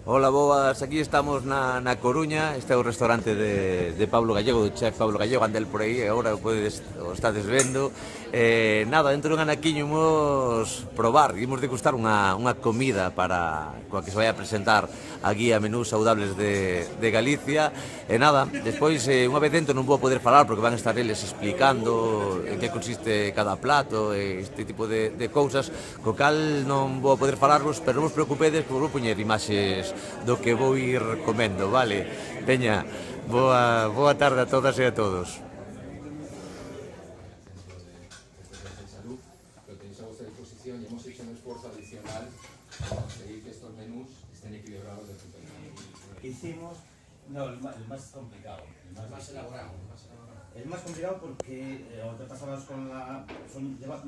Hola, boas, aquí estamos na Coruña. Este é o restaurante de Pablo Gallego, do chef Pablo Gallego, andel por aí, agora o estades vendo. Nada, dentro dun anaquiño imos probar, imos degustar unha comida coa que se vai a presentar a guía menús saudables de Galicia. E nada, despois, unha vez dentro non vou poder falar porque van a estar eles explicando en que consiste cada plato e este tipo de cousas, co cal non vou poder falarvos, pero non vos preocupedes, porque vou poñer imaxes do que vou ir comendo, vale? Veña, boa tarde a todas e a todos. De salud, lo tenéis a vuestra disposición y hemos hecho un esfuerzo adicional para conseguir que estos menús estén equilibrados de punto de vista. Hicimos, no, el más complicado. El más elaborado. El más complicado porque te pasabas con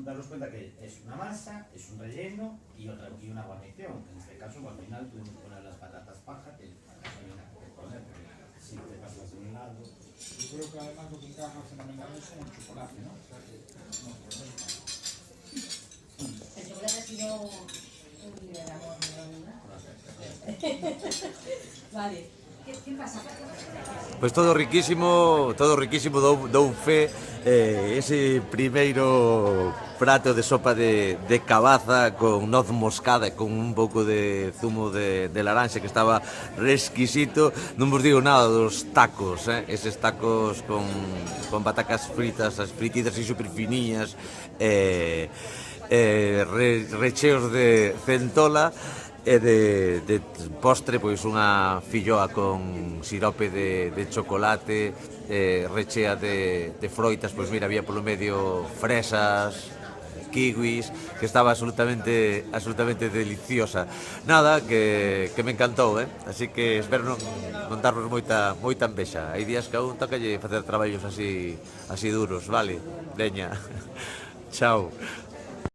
daros cuenta que es una masa, es un relleno y una guarnición. En este caso, al final tuvimos que poner las patatas paja, que poner, porque si te pasas de un lado. Yo creo que además lo que encaja fenomenal es con el chocolate, ¿no? O sea que no hay problema. El chocolate ha sido un nivel de amor, ¿no? Vale. ¿Qué pasa? Pois todo riquísimo, dou fe. Ese primeiro prato de sopa de cabaza con noz moscada e con un pouco de zumo de laranxa que estaba exquisito. Non vos digo nada dos tacos, eses tacos con patacas fritas, as fritidas e super finiñas, recheos de centola. E de postre, pois unha filloa con sirope de chocolate, rechea de froitas, pois mira, había polo medio fresas, kiwis, que estaba absolutamente deliciosa. Nada, que me encantou, así que espero non darvos moita envexa. Hai días que aún tocalle facer traballos así duros, vale? Leña. Chao.